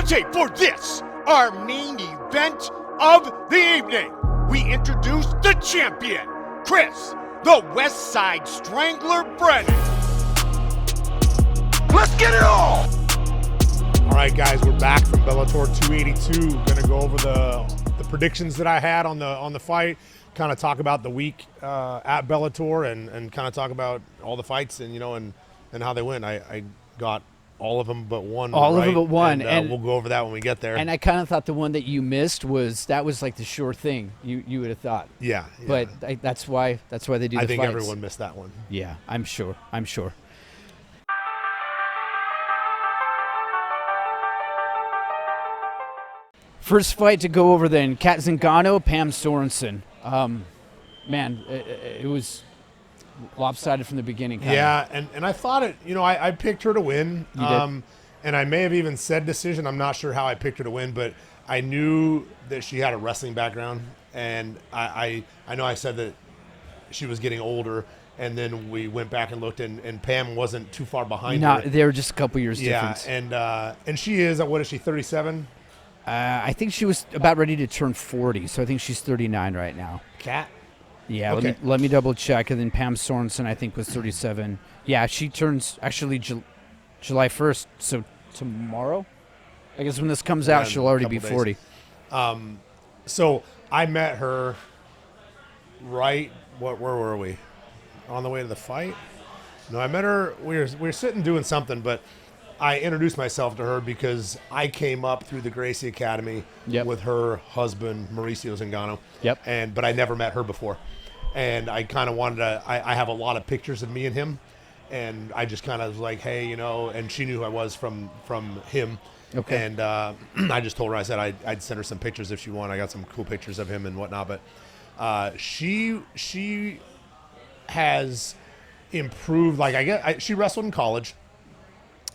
tape for this, our main event of the evening. We introduce the champion, Chris, the West Side Strangler Brennan. Let's get it all! All right, guys, we're back from Bellator 282. Going to go over the predictions that I had on the fight, kind of talk about the week at Bellator, and kind of talk about all the fights and how they went. I got all of them but one. All of them but one, and we'll go over that when we get there. And I kind of thought the one that you missed was like the sure thing. You would have thought. Yeah. But that's why they do the fights. I think everyone missed that one. Yeah, I'm sure. First fight to go over then, Kat Zingano, Pam Sorensen. Man, it was lopsided from the beginning. Yeah, and I thought it, I picked her to win. You did. And I may have even said decision. I'm not sure how I picked her to win, but I knew that she had a wrestling background. And I know I said that she was getting older. And then we went back and looked, and Pam wasn't too far behind her. They were just a couple years difference. Yeah, and she is, what is she, 37? I think she was about ready to turn 40, so I think she's 39 right now. Kat? Yeah, okay. let me double check. And then Pam Sorensen, I think, was 37. Yeah, she turns actually July 1st, so tomorrow? I guess when this comes out, she'll already be 40. So I met her where were we? On the way to the fight? No, I met her, we were sitting doing something, but I introduced myself to her because I came up through the Gracie Academy with her husband, Mauricio Zingano. Yep. But I never met her before. And I kind of wanted to, I have a lot of pictures of me and him. And I just kind of was like, hey, and she knew who I was from him. Okay. And I just told her, I said I'd send her some pictures if she wanted. I got some cool pictures of him and whatnot. But she has improved. Like she wrestled in college.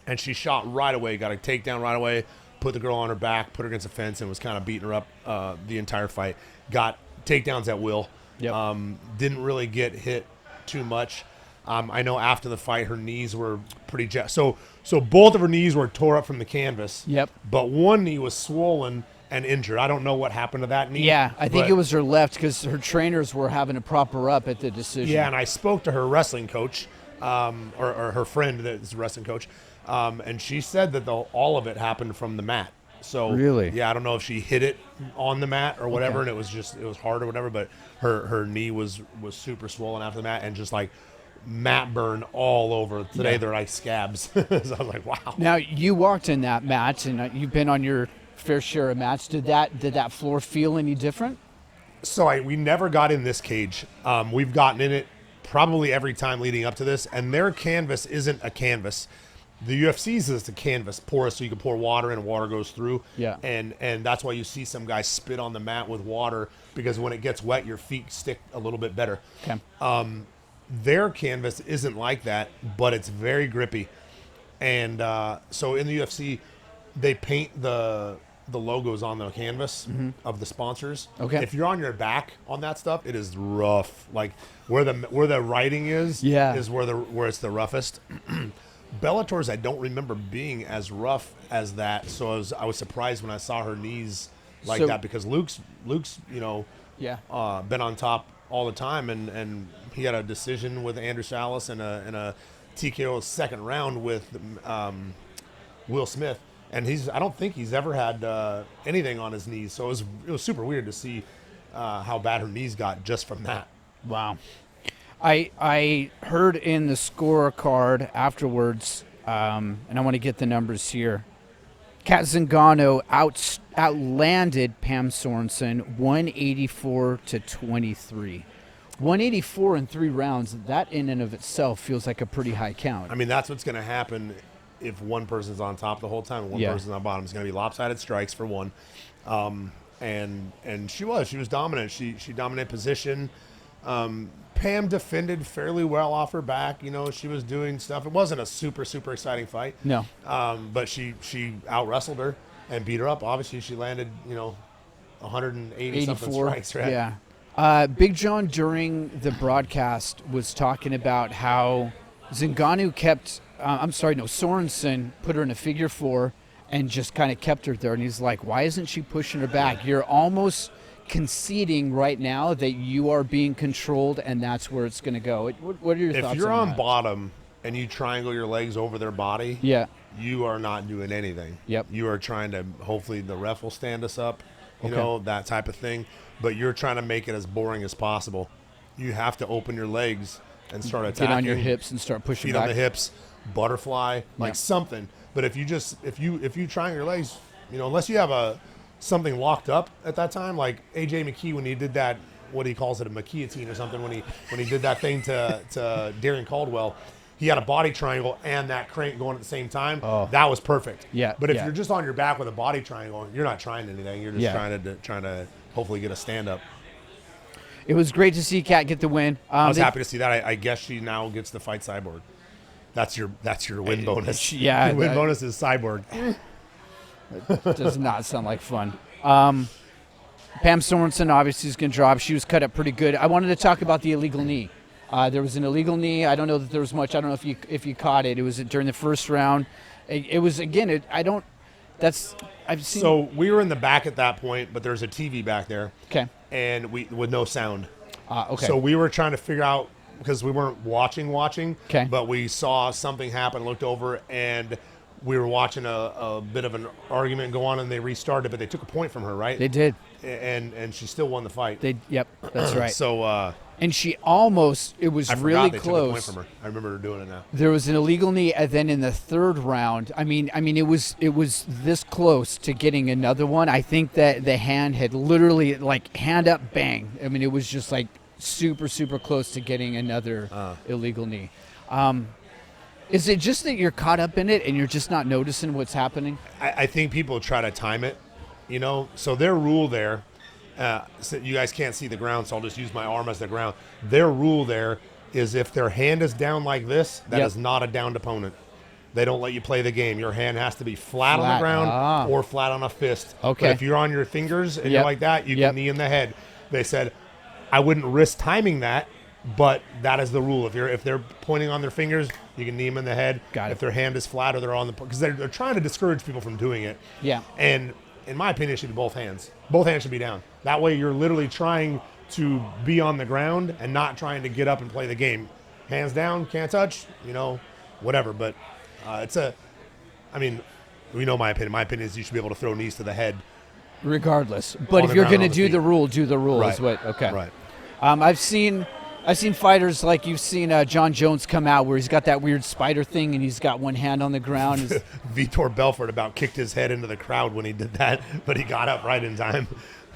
And she shot right away, got a takedown right away, put the girl on her back, put her against the fence, and was kind of beating her up the entire fight. Got takedowns at will. Yep. Didn't really get hit too much. I know after the fight, her knees were pretty so both of her knees were tore up from the canvas. Yep. But one knee was swollen and injured. I don't know what happened to that knee. Yeah, I think it was her left because her trainers were having to prop her up at the decision. Yeah, and I spoke to her wrestling coach, or her friend that's a wrestling coach. And she said that all of it happened from the mat. So really, yeah, I don't know if she hit it on the mat or whatever, and it was hard or whatever. But her knee was super swollen after the mat, and just like mat burn all over. Today they're like scabs. So I was like, wow. Now you walked in that mat, and you've been on your fair share of mats. Did that floor feel any different? So we never got in this cage. We've gotten in it probably every time leading up to this, and their canvas isn't a canvas. The UFC's is the canvas, porous, so you can pour water in and water goes through. Yeah. And that's why you see some guys spit on the mat with water, because when it gets wet, your feet stick a little bit better. Okay. Their canvas isn't like that, but it's very grippy. And so in the UFC, they paint the logos on the canvas of the sponsors. Okay. If you're on your back on that stuff, it is rough. Like where the writing is where it's the roughest. Bellator's, I don't remember being as rough as that, so I was surprised when I saw her knees like that, because Luke's been on top all the time, and he had a decision with Andrew Salas and a TKO second round with Will Smith, and I don't think he's ever had anything on his knees, so it was super weird to see how bad her knees got just from that. Wow. I heard in the scorecard afterwards, and I want to get the numbers here. Kat Zingano outlanded Pam Sorensen 184-23. 184 in 3 rounds. That in and of itself feels like a pretty high count. I mean, that's what's going to happen if one person's on top the whole time and one person's on the bottom. It's going to be lopsided strikes for one. And she was dominant. She dominated position. Pam defended fairly well off her back. She was doing stuff. It wasn't a super, super exciting fight. No. But she out-wrestled her and beat her up. Obviously, she landed, 180-something strikes. Right? Yeah. Big John, during the broadcast, was talking about how Zingano Sorensen put her in a figure 4, and just kind of kept her there. And he's like, why isn't she pushing her back? You're almost conceding right now that you are being controlled, and that's where it's going to go. What are your thoughts on that? If you're on bottom and you triangle your legs over their body, you are not doing anything. Yep. You are trying to, hopefully the ref will stand us up, you know, that type of thing. But you're trying to make it as boring as possible. You have to open your legs and start attacking. Get on your hips and start pushing back. Feet on the hips, butterfly, like something. But if you triangle your legs, you know, unless you have something locked up at that time, like AJ McKee when he did that, what he calls it, a McKeatine or something, when he did that thing to Darren Caldwell, he had a body triangle and that crank going at the same time. Oh. That was perfect. Yeah. But if you're just on your back with a body triangle, you're not trying anything. You're just trying to hopefully get a stand up. It was great to see Kat get the win. I was happy to see that. I guess she now gets to fight Cyborg. That's your win bonus. Yeah. Your win bonus is Cyborg. It does not sound like fun. Pam Sorensen obviously is going to drop. She was cut up pretty good. I wanted to talk about the illegal knee. There was an illegal knee. I don't know that there was much. I don't know if you caught it. It was during the first round. It was, again, I've seen. So we were in the back at that point, but there's a TV back there. Okay. And with no sound. Okay. So we were trying to figure out, because we weren't watching, okay, but we saw something happen, looked over, and we were watching a bit of an argument go on, and they restarted, but they took a point from her, right? They did. And she still won the fight. Yep, that's right. So and she almost, it was really they close. Took a point from her. I remember her doing it now. There was an illegal knee, and then in the third round, I mean, it was this close to getting another one. I think that the hand had literally, like, hand up, bang. I mean, it was just like super, super close to getting another illegal knee. Is it just that you're caught up in it and you're just not noticing what's happening? I think people try to time it, you know. So their rule there, so you guys can't see the ground, so I'll just use my arm as the ground. Their rule there is if their hand is down like this, that is not a downed opponent. They don't let you play the game. Your hand has to be flat on the ground or flat on a fist. Okay. But if you're on your fingers and you're like that, you can knee in the head. They said, I wouldn't risk timing that, but that is the rule. If they're pointing on their fingers, you can knee them in the head. Got it. If their hand is flat or they're on the, because they're trying to discourage people from doing it. Yeah. And in my opinion, it should be both hands. Both hands should be down. That way, you're literally trying to be on the ground and not trying to get up and play the game. Hands down, can't touch, you know, whatever. But I mean, we know my opinion. My opinion is you should be able to throw knees to the head. Regardless. But if you're going to do the rule, right. Is what, okay. Right. I've seen fighters like you've seen John Jones come out where he's got that weird spider thing and he's got one hand on the ground. Vitor Belfort about kicked his head into the crowd when he did that, but he got up right in time.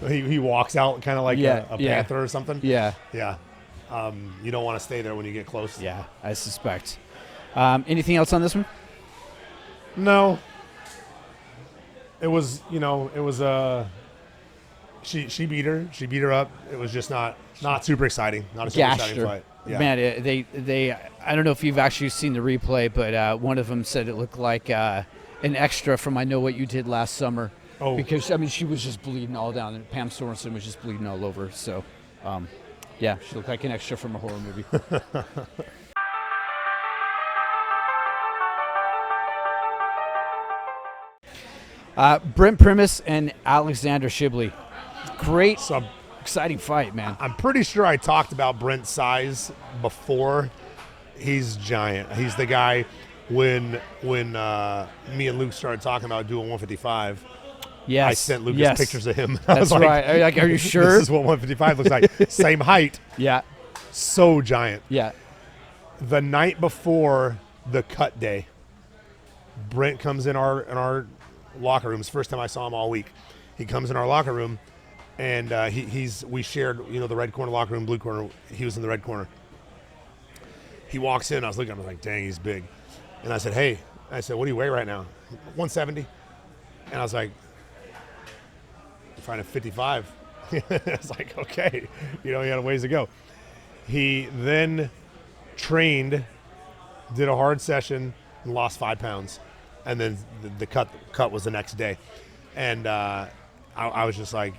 He walks out kind of like a panther or something. Yeah. Yeah. You don't want to stay there when you get close. Yeah, I suspect. Anything else on this one? No. It was, she beat her. She beat her up. It was just not super exciting. Not a super exciting fight. Yeah. Man, they I don't know if you've actually seen the replay, but one of them said it looked like an extra from I Know What You Did Last Summer. Oh. Because, I mean, she was just bleeding all down. And Pam Sorensen was just bleeding all over. So, yeah, she looked like an extra from a horror movie. Brent Primus and Alexander Shibley. Great, exciting fight, man. I'm pretty sure I talked about Brent's size before. He's giant. He's the guy when me and Luke started talking about doing 155. Yes. I sent Lucas pictures of him. I That's was like, right. Are you sure? This is what 155 looks like. Same height. Yeah. So giant. Yeah. The night before the cut day, Brent comes in our locker room. It's the first time I saw him all week. He comes in our locker room, and we shared, the red corner locker room, blue corner. He was in the red corner. He walks in. I was looking at him, I was like, dang, he's big. And I said, hey, what do you weigh right now? 170. And I was like, I'm trying to 55. I was like, okay. He had a ways to go. He then trained, did a hard session, and lost 5 pounds. And then the cut was the next day. And I was just like,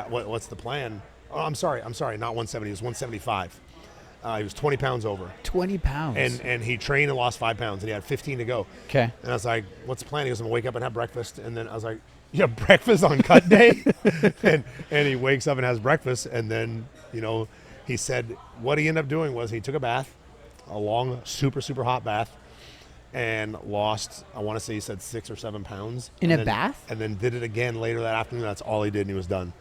what's the plan? Oh, I'm sorry, not 170. It was 175. He was 20 pounds over. 20 pounds. And he trained and lost 5 pounds, and he had 15 to go. Okay. And I was like, what's the plan? He goes, I'm going to wake up and have breakfast. And then I was like, you have breakfast on cut day? and he wakes up and has breakfast. And then, he said what he ended up doing was he took a bath, a long, super, super hot bath, and lost, I want to say he said 6 or 7 pounds. In a bath? And then did it again later that afternoon. That's all he did, and he was done.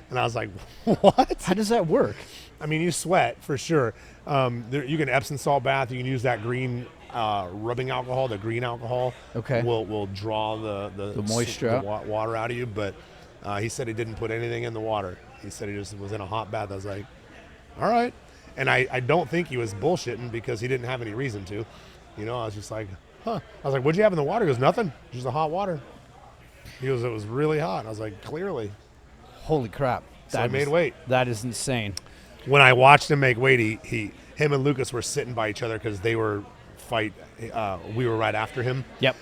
And I was like, what? How does that work? I mean, you sweat for sure. You can Epsom salt bath. You can use that green rubbing alcohol, the green alcohol. Okay. Will draw the moisture out. Water out of you. But he said he didn't put anything in the water. He said he just was in a hot bath. I was like, all right. And I don't think he was bullshitting because he didn't have any reason to. I was just like, huh. I was like, what'd you have in the water? He goes, nothing. Just the hot water. He goes, it was really hot. I was like, clearly. Holy crap. So I made weight. That is insane. When I watched him make weight, him and Lucas were sitting by each other because they were we were right after him. Yep.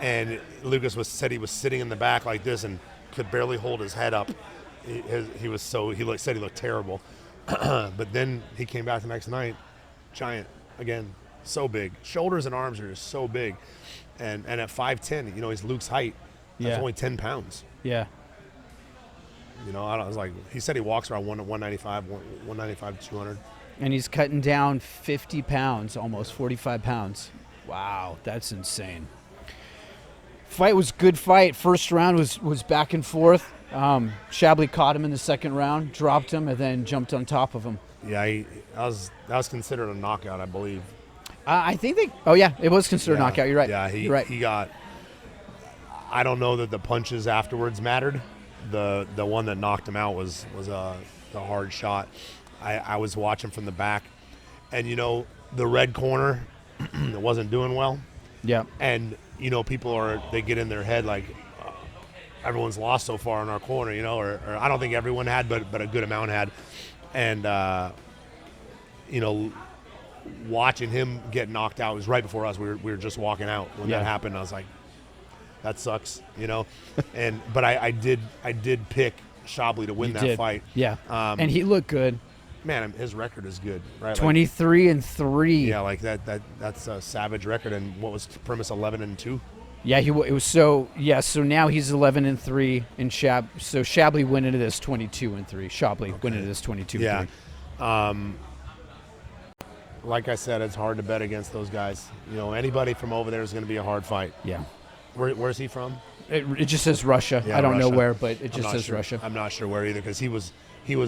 And Lucas said he was sitting in the back like this and could barely hold his head up. He said he looked terrible. But then he came back the next night, giant again, so big. Shoulders and arms are just so big. And at 5'10", he's Luke's height. That's only 10 pounds. Yeah. I was like, he said he walks around 195 to 200. And he's cutting down 50 pounds, almost 45 pounds. Wow, that's insane. Fight was good fight. First round was back and forth. Shabley caught him in the second round, dropped him, and then jumped on top of him. Yeah, that was considered a knockout, I believe. I think it was considered a knockout. You're right. Yeah, he got. I don't know that the punches afterwards mattered. The one that knocked him out was the hard shot. I was watching from the back, and the red corner that wasn't doing well. Yeah. And people they get in their head like everyone's lost so far in our corner, or I don't think everyone had, but a good amount had, and watching him get knocked out was right before us. We were just walking out when that happened. I was like, that sucks, but I did pick Shabley to win that fight. Yeah. And he looked good. Man, his record is good, right? 23-3. Yeah, like that's a savage record. And what was Primus 11-2? Yeah, it was so now he's 11-3 in so Shabley went into this 22-3. Shabley went into this 22-3. Yeah. Like I said, it's hard to bet against those guys. Anybody from over there is going to be a hard fight. Yeah. Where's he from? It just says Russia. Yeah, I don't Russia. know where, but it just says Russia. I'm not sure where either because he was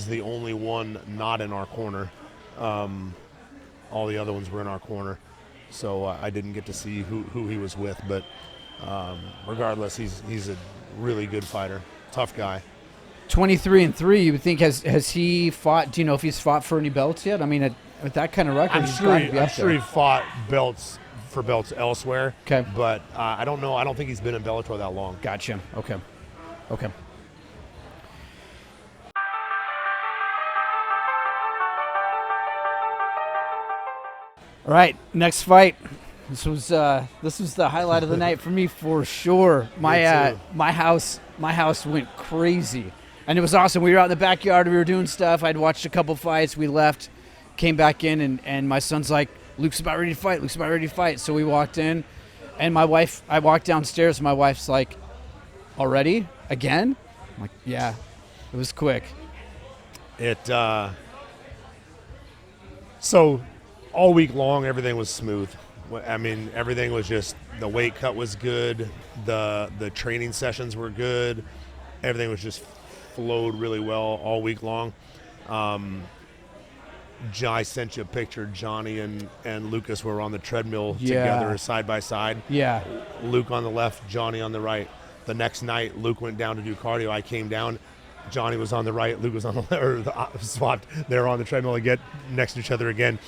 the only one not in our corner. All the other ones were in our corner, so I didn't get to see who he was with. But regardless, he's a really good fighter, tough guy. 23-3. You would think has he fought? Do you know if he's fought for any belts yet? I mean, with that kind of record, I'm sure he fought belts elsewhere. Okay, but I don't know. I don't think he's been in Bellator that long. Gotcha. Okay. All right, next fight. This was the highlight of the night for me for sure. My house went crazy, and it was awesome. We were out in the backyard. We were doing stuff. I'd watched a couple fights. We left, came back in, and my son's like, Luke's about ready to fight. So we walked in, and I walked downstairs, and my wife's like, already? Again? I'm like, yeah. It was quick. So all week long, everything was smooth. I mean, everything was just, the weight cut was good. The training sessions were good. Everything was just flowed really well all week long. I sent you a picture. Johnny and Lucas were on the treadmill together side by side. Yeah. Luke on the left, Johnny on the right. The next night, Luke went down to do cardio. I came down. Johnny was on the right. Luke was on the left, or swapped. They were on the treadmill again, next to each other again.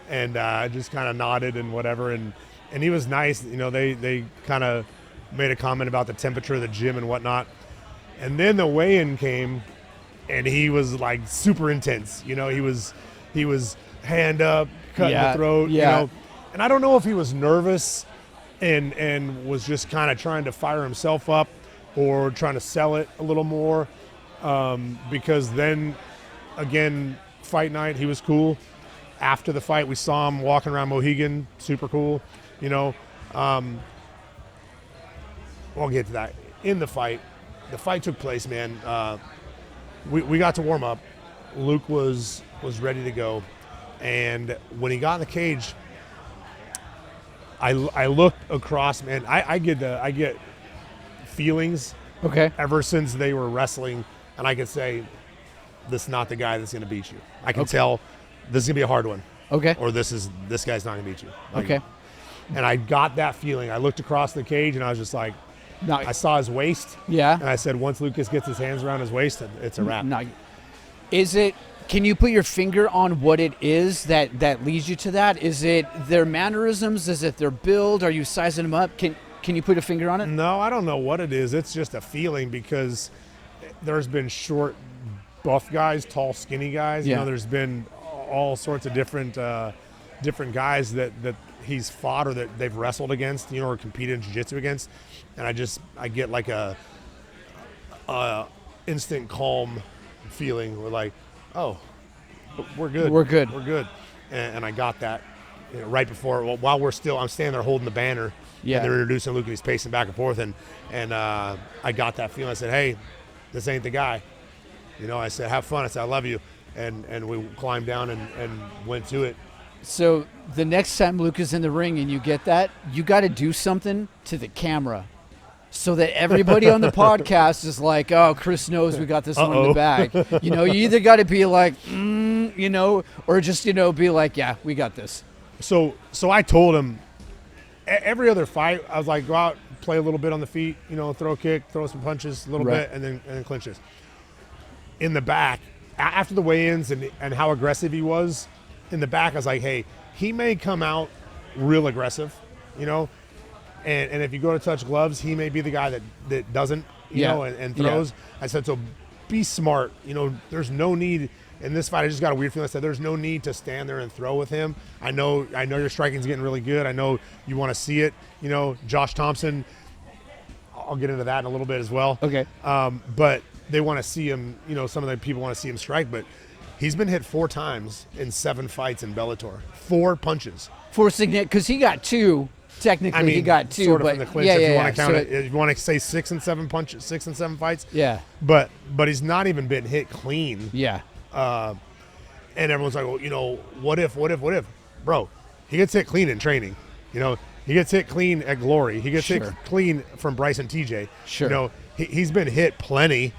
And just kind of nodded and whatever. And he was nice. They kind of made a comment about the temperature of the gym and whatnot. And then the weigh-in came, and he was like super intense. He was hand up, cutting the throat, And I don't know if he was nervous and was just kind of trying to fire himself up or trying to sell it a little more. Because then, again, fight night, he was cool. after the fight, we saw him walking around Mohegan, super cool. You know, we'll get to that. In the fight took place, man. We got to warm up. Luke was ready to go, and when he got in the cage, I looked across, man. I get feelings. Okay. Ever since they were wrestling, and I could say, this is not the guy that's going to beat you. I can tell this is going to be a hard one. Okay. Or this guy's not going to beat you. Okay. And I got that feeling. I looked across the cage, and I was just like, I saw his waist. Yeah. And I said, once Lucas gets his hands around his waist, it's a wrap. No. Can you put your finger on what it is that leads you to that? Is it their mannerisms? Is it their build? Are you sizing them up? Can you put a finger on it? No, I don't know what it is. It's just a feeling because there's been short, buff guys, tall, skinny guys. Yeah. You know, there's been all sorts of different guys that he's fought or that they've wrestled against, you know, or competed in jiu-jitsu against. And I get like a instant calm feeling. We're like, oh, we're good. We're good. We're good. And I got that, you know, right before, while I'm standing there holding the banner. Yeah. And they're introducing Luke, and he's pacing back and forth. And I got that feeling. I said, hey, this ain't the guy. You know, I said, have fun. I said, I love you. And we climbed down and went to it. So the next time Luke is in the ring and you get that, you got to do something to the camera so that everybody on the podcast is like, oh, Chris knows we got this one in the bag. You know, you either got to be like, you know, or just, you know, be like, yeah, we got this. So I told him every other fight, I was like, go out, play a little bit on the feet, you know, throw a kick, throw some punches a little bit, and then clinches. In the back, after the weigh-ins and how aggressive he was, in the back, I was like, hey, he may come out real aggressive, you know, and if you go to touch gloves, he may be the guy that doesn't, you know, and throws. Yeah. I said, so be smart. You know, there's no need in this fight. I just got a weird feeling. I said, there's no need to stand there and throw with him. I know your striking's getting really good. I know you want to see it. You know, Josh Thompson, I'll get into that in a little bit as well. Okay. But they want to see him, you know, some of the people want to see him strike, but he's been hit 4 times in 7 fights in Bellator. 4 punches. Because he got 2. Technically, I mean, he got 2, sort of but from the clinch. If you want to count it, if you want to say 6 and 7 punches, 6 and 7 fights. Yeah. But he's not even been hit clean. Yeah. And everyone's like, well, you know, what if? Bro, he gets hit clean in training. You know, he gets hit clean at Glory. He gets hit clean from Bryson TJ. Sure. You know, he's been hit plenty,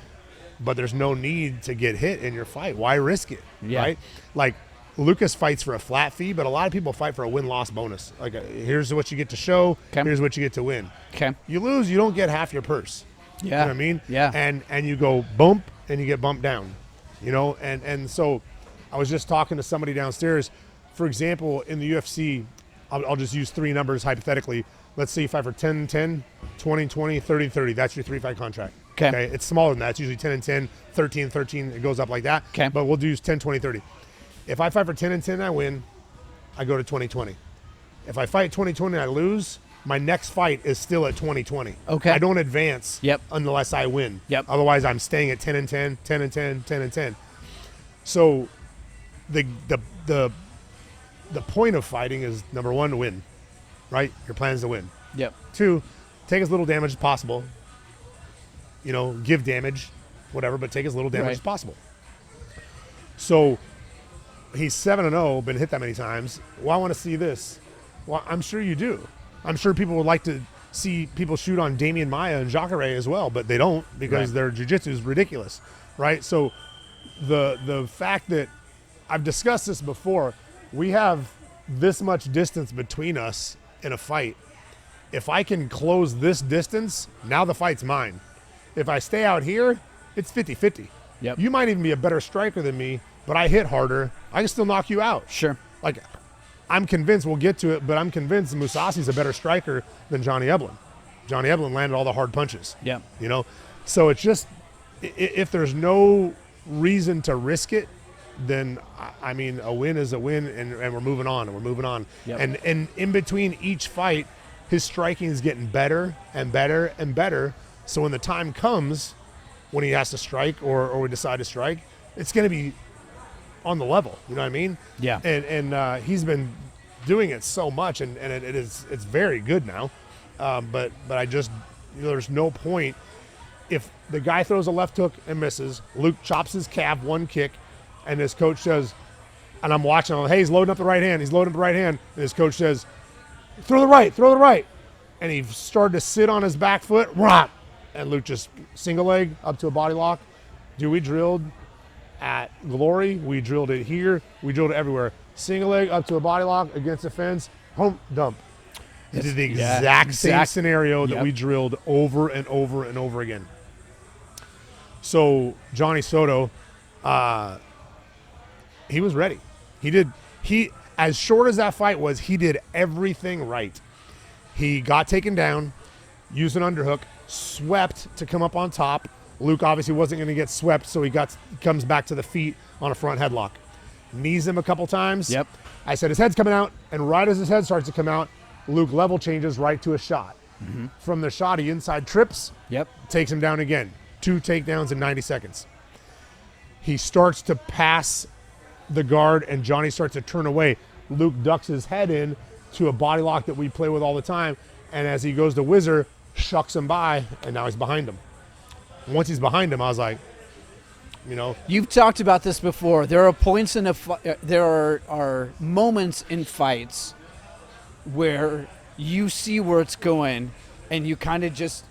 but there's no need to get hit in your fight. Why risk it? Yeah. Right? Like, Lucas fights for a flat fee, but a lot of people fight for a win-loss bonus. Like, here's what you get to show. Okay. Here's what you get to win. Okay. You lose, you don't get half your purse. Yeah. You know what I mean? Yeah. And you go bump, and you get bumped down. You know? And so I was just talking to somebody downstairs. For example, in the UFC, I'll just use 3 numbers hypothetically. Let's say you fight for 10-10, 20-20, 30-30. That's your 3-fight contract. Okay. It's smaller than that. It's usually 10-10, 13-13. It goes up like that. Okay. But we'll do 10-20-30. If I fight for 10-10 and I win, I go to 20-20. If I fight 20-20 and I lose, my next fight is still at 20-20. Okay. I don't advance unless I win. Yep. Otherwise, I'm staying at 10-10, 10-10, 10-10. So the point of fighting is, number 1, to win, right? Your plan is to win. Yep. 2, take as little damage as possible. You know, give damage, whatever, but take as little damage as possible. So he's 7-0, been hit that many times. Well, I want to see this. Well, I'm sure you do. I'm sure people would like to see people shoot on Damian Maia and Jacare as well, but they don't because their jiu-jitsu is ridiculous, right? So the fact that I've discussed this before, we have this much distance between us in a fight. If I can close this distance, now the fight's mine. If I stay out here, it's 50-50. Yep. You might even be a better striker than me, but I hit harder. I can still knock you out. Sure. Like, I'm convinced, we'll get to it, but I'm convinced Mousasi's a better striker than Johnny Eblin. Johnny Eblin landed all the hard punches. Yeah. You know? So it's just, if there's no reason to risk it, then, I mean, a win is a win, and we're moving on, and we're moving on. Yep. And in between each fight, his striking is getting better and better and better. So when the time comes, when he has to strike or we decide to strike, it's going to be on the level. You know what I mean? Yeah. And he's been doing it so much, and it's very good now. But I just, there's no point. If the guy throws a left hook and misses, Luke chops his calf one kick, and his coach says, and I'm watching him, hey, he's loading up the right hand. And his coach says, throw the right. And he started to sit on his back foot, rah, and Luke just single leg up to a body lock. Dude, we drilled at Glory. We drilled it here. We drilled it everywhere. Single leg up to a body lock against the fence, home dump. He did the exact same scenario that we drilled over and over and over again. So Johnny Soto, he was ready. He as short as that fight was, he did everything right. He got taken down, used an underhook, swept to come up on top. Luke obviously wasn't going to get swept, so he comes back to the feet on a front headlock. Knees him a couple times. Yep. I said his head's coming out, and right as his head starts to come out, Luke level changes right to a shot. Mm-hmm. From the shot, he inside trips, takes him down again. 2 takedowns in 90 seconds. He starts to pass the guard, and Johnny starts to turn away. Luke ducks his head in to a body lock that we play with all the time, and as he goes to whizzer, shucks him by, and now he's behind him. Once he's behind him, I was like, You've talked about this before. There are points in there are moments in fights where you see where it's going, and you kind of just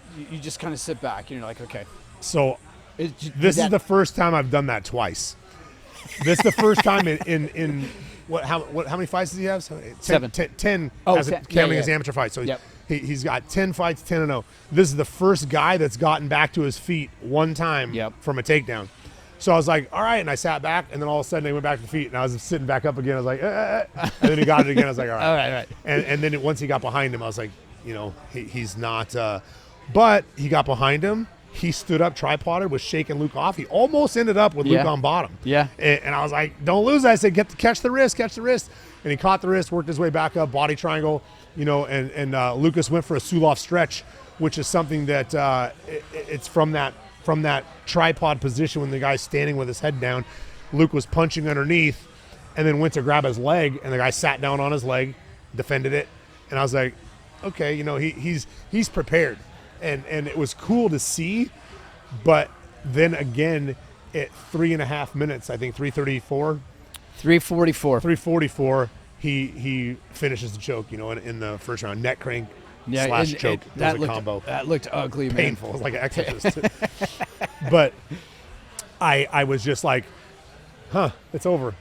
kind of sit back, and you're like, okay. So this is the first time I've done that twice. This is the first time in how many fights does he have? 7. 10 10. counting his amateur fights. So he's got 10 fights, 10-0. This is the first guy that's gotten back to his feet one time from a takedown. So I was like, all right, and I sat back, and then all of a sudden they went back to the feet, and I was sitting back up again. I was like, and then he got it again. I was like, all right. All right. And then once he got behind him, I was like, he's not. But he got behind him. He stood up, tripoded, was shaking Luke off. He almost ended up with Luke on bottom. Yeah. And I was like, don't lose that. I said, catch the wrist. And he caught the wrist, worked his way back up, body triangle, and Lucas went for a Suloff stretch, which is something that it's from that tripod position when the guy's standing with his head down. Luke was punching underneath and then went to grab his leg, and the guy sat down on his leg, defended it. And I was like, okay, he's prepared. And it was cool to see, but then again, at 3.5 minutes, I think 344, he finishes the choke, in the first round, neck crank slash choke. That was a combo. That looked ugly, man. Painful. It was like an exorcist. But I was just like, it's over,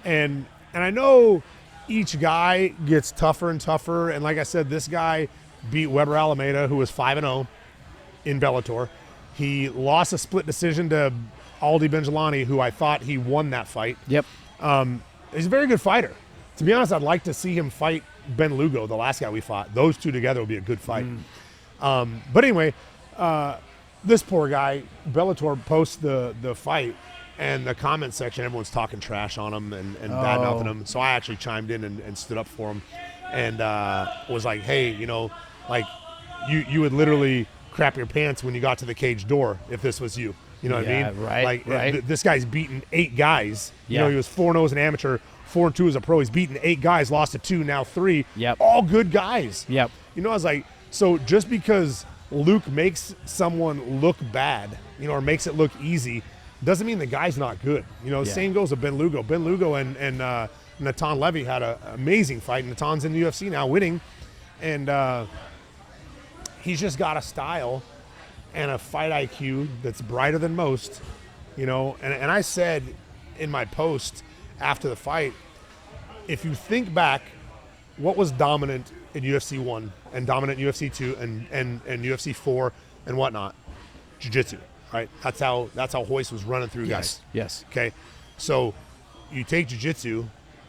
and I know each guy gets tougher and tougher. And like I said, this guy beat Weber Alameda, who was 5-0 in Bellator. He lost a split decision to Aldi Benjelani, who I thought he won that fight. Yep. He's a very good fighter. To be honest, I'd like to see him fight Ben Lugo, the last guy we fought. Those two together would be a good fight. But anyway, this poor guy, Bellator posts the fight, and the comment section, everyone's talking trash on him and bad-mouthing him. So I actually chimed in and stood up for him and was like, hey, you would literally crap your pants when you got to the cage door if this was you. You know what I mean? Right. This guy's beaten 8 guys. Yeah. He was 4-0 as an amateur, 4-2 as a pro. He's beaten 8 guys, lost to 2, now 3. Yep. All good guys. Yep. I was like, so just because Luke makes someone look bad, or makes it look easy, doesn't mean the guy's not good. Same goes with Ben Lugo. Ben Lugo and Natan Levy had an amazing fight. Natan's in the UFC now, winning. And he's just got a style and a fight IQ that's brighter than most, and I said in my post after the fight, if you think back, what was dominant in UFC 1 and dominant in UFC 2 and UFC 4 and whatnot? Jiu-jitsu, right? That's how Hoist was running through guys. Yes. Okay, so you take jiu-jitsu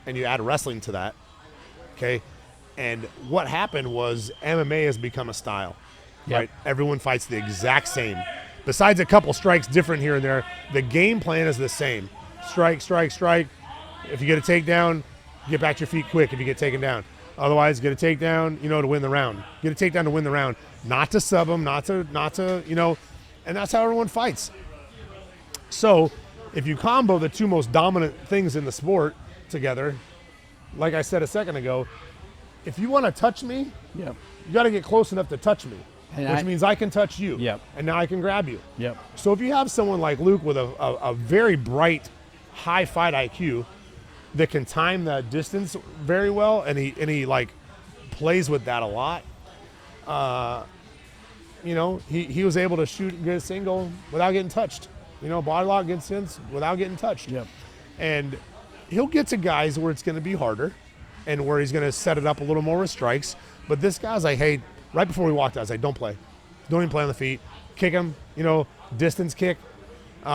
and you add wrestling to that, okay? And what happened was MMA has become a style, right? Everyone fights the exact same. Besides a couple strikes different here and there, the game plan is the same. Strike. If you get a takedown, get back to your feet quick if you get taken down. Otherwise, get a takedown, to win the round. Get a takedown to win the round. Not to sub them, not to, and that's how everyone fights. So if you combo the two most dominant things in the sport together, like I said a second ago, if you want to touch me, Yep. you got to get close enough to touch me, which means I can touch you. Yep. And now I can grab you. Yep. So if you have someone like Luke with a very bright, high fight IQ that can time the distance very well, and he like plays with that a lot, you know, he was able to get a single without getting touched. You know, body lock gets in without getting touched. Yep. And he'll get to guys where it's going to be harder and where he's going to set it up a little more with strikes. But this guy's like, hey, right before we walked out, I was like, don't play. Don't even play on the feet. Kick him, you know, distance kick.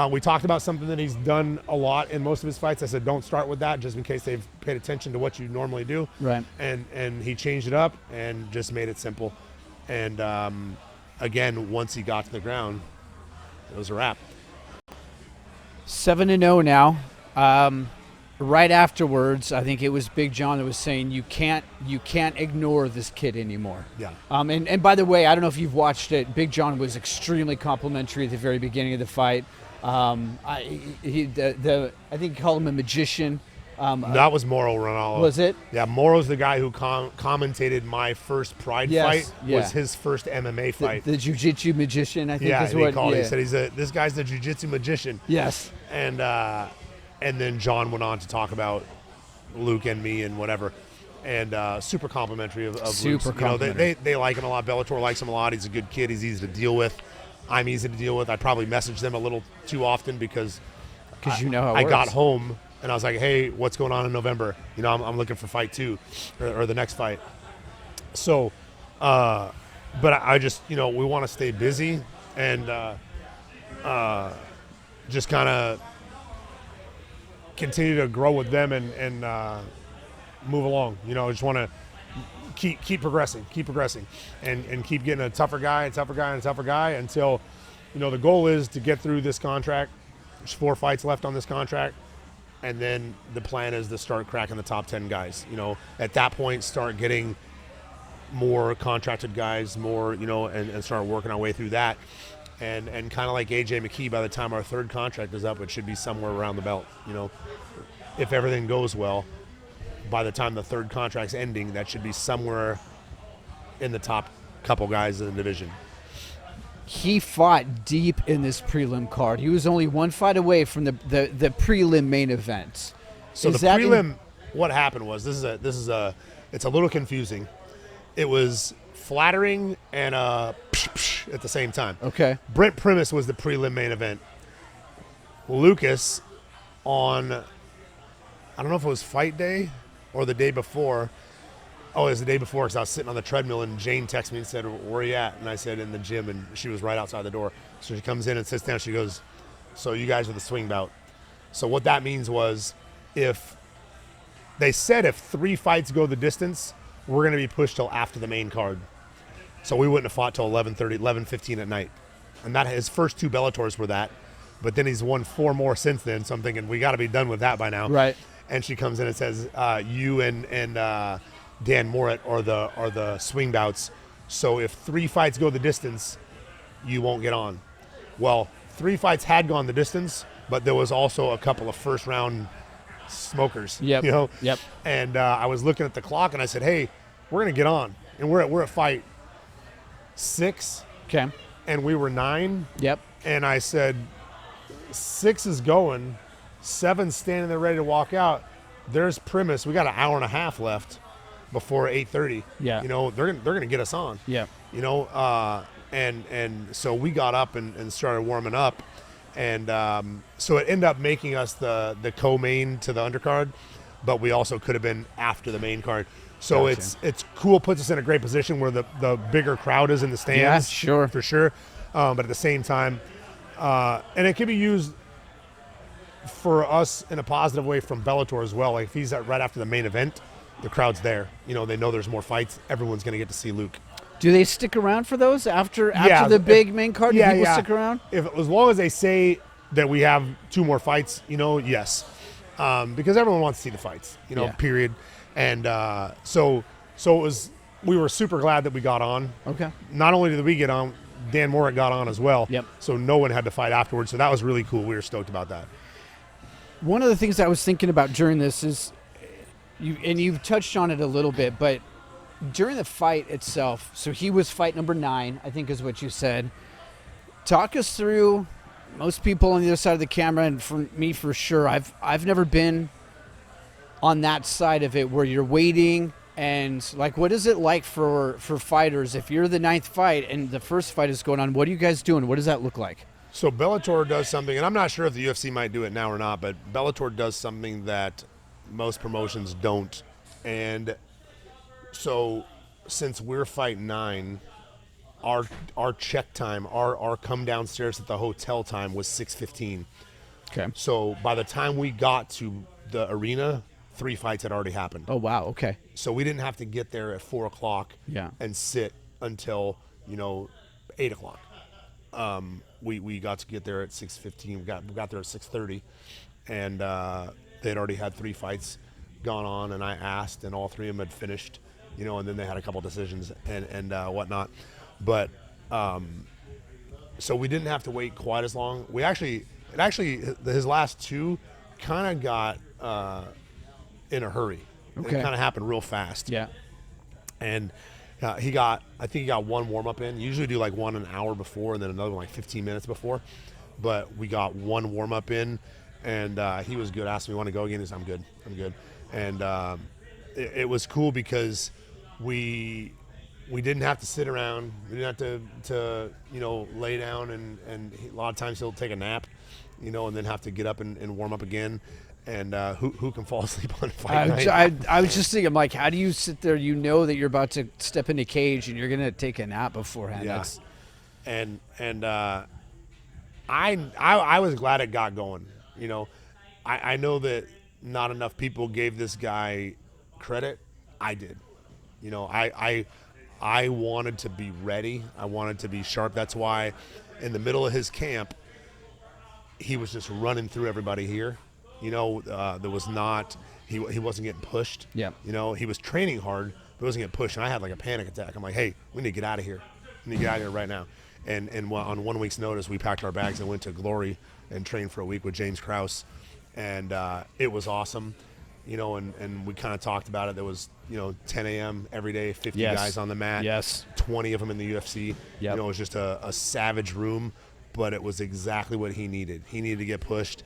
We talked about something that he's done a lot in most of his fights. I said, don't start with that just in case they've paid attention to what you normally do. Right. And he changed it up and just made it simple. And again, once he got to the ground, it was a wrap. 7-0 now. Right afterwards, I think it was Big John that was saying you can't ignore this kid anymore. Yeah. And by the way, I don't know if you've watched it. Big John was extremely complimentary at the very beginning of the fight. I think he called him a magician. That was Moro Ronaldo. Was it? Yeah, Moro's the guy who commentated my first Pride fight. Yeah. Was his first MMA fight. The jiu-jitsu magician, I think is he what. called Yeah, it. He said this guy's the jiu-jitsu magician. yes. And then John went on to talk about Luke and me and whatever, and super complimentary of Super Luke's. complimentary. You know, they like him a lot. Bellator likes him a lot. He's a good kid. He's easy to deal with. I'm easy to deal with. I probably message them a little too often because you know how it I works. got home and I was like, hey, what's going on in November? You know, I'm looking for fight 2 or the next fight. So, but I just, you know, we want to stay busy and just kind of continue to grow with them and move along. You know, I just want to keep progressing, and keep getting a tougher guy until, you know, the goal is to get through this contract. There's 4 fights left on this contract, and then the plan is to start cracking the top 10 guys. You know, at that point, start getting more contracted guys, more, you know, and start working our way through that. And kind of like AJ McKee, by the time our 3rd contract is up, it should be somewhere around the belt. You know, if everything goes well, by the time the 3rd contract's ending, that should be somewhere in the top couple guys in the division. He fought deep in this prelim card. He was only 1 fight away from the prelim main event. So the prelim, what happened was it's a little confusing. It was flattering and at the same time. Okay. Brent Primus was the prelim main event. Lucas on, I don't know if it was fight day or the day before. Oh, it was the day before because I was sitting on the treadmill and Jane texted me and said, where are you at? And I said, in the gym, and she was right outside the door. So she comes in and sits down. She goes, so you guys are the swing bout. So what that means was if 3 fights go the distance, we're going to be pushed till after the main card. So we wouldn't have fought till 11:15 at night. And that his first 2 Bellators were that. But then he's won 4 more since then. So I'm thinking we got to be done with that by now. Right. And she comes in and says, you and Dan Morit are the swing bouts. So if 3 fights go the distance, you won't get on. Well, 3 fights had gone the distance, but there was also a couple of first round smokers. Yep. You know? Yep. And I was looking at the clock and I said, hey, we're going to get on. And we're at fight 6. Okay. And we were 9. Yep. And I said, 6 is going, 7's standing there ready to walk out. There's Primus. We got an hour and a half left before 8:30. Yeah. You know, they're gonna get us on. Yeah. You know, and so we got up and started warming up, and so it ended up making us the co-main to the undercard, but we also could have been after the main card. So Gotcha. it's cool. Puts us in a great position where the bigger crowd is in the stands. Yeah, sure. For sure. But at the same time, and it can be used for us in a positive way from Bellator as well. Like if he's right after the main event, the crowd's there. You know, they know there's more fights. Everyone's going to get to see Luke. Do they stick around for those after the big main card? Do people stick around? As long as they say that we have 2 more fights, you know, yes. Because everyone wants to see the fights, you know, period. And so it was. We were super glad that we got on. Okay. Not only did we get on, Dan Morit got on as well. Yep. So no one had to fight afterwards. So that was really cool. We were stoked about that. One of the things I was thinking about during this is, you've touched on it a little bit, but during the fight itself, so he was fight number 9, I think is what you said. Talk us through. Most people on the other side of the camera, and for me for sure, I've never been on that side of it where you're waiting, and like, what is it like for fighters if you're the 9th fight and the first fight is going on? What are you guys doing? What does that look like? So Bellator does something, and I'm not sure if the UFC might do it now or not, but Bellator does something that most promotions don't. And so since we're fight 9, our check time, our come downstairs at the hotel time was 6:15. Okay. So by the time we got to the arena, 3 fights had already happened. Oh, wow. Okay. So we didn't have to get there at 4 o'clock and sit until 8 o'clock. We got to get there at 6:15. We got there at 6:30, and they'd already had 3 fights gone on. And I asked, and all 3 of them had finished, and then they had a couple decisions and whatnot. But so we didn't have to wait quite as long. His last 2 kind of got in a hurry. Okay. It kind of happened real fast. Yeah. And I think he got 1 warm up in. Usually do like 1 an hour before, and then another one like 15 minutes before. But we got 1 warm up in, and he was good. Asked me, "Want to go again?" He said, "I'm good." And it was cool because we didn't have to sit around. We didn't have to lay down, and a lot of times he'll take a nap, and then have to get up and warm up again. And who can fall asleep on fight night? I was just thinking, I'm like, how do you sit there? You know that you're about to step into cage and you're gonna take a nap beforehand. Yeah. I was glad it got going. I know that not enough people gave this guy credit. I did. I wanted to be ready. I wanted to be sharp. That's why in the middle of his camp, he was just running through everybody here. There was not, he wasn't getting pushed. Yeah. He was training hard, but he wasn't getting pushed. And I had like a panic attack. I'm like, hey, we need to get out of here. We need to get out of here right now. And on 1 week's notice, we packed our bags and went to Glory and trained for a week with James Krause. And it was awesome. And we kind of talked about it. There was, 10 a.m. every day, 50 guys on the mat. Yes. 20 of them in the UFC. Yep. It was just a savage room, but it was exactly what he needed. He needed to get pushed.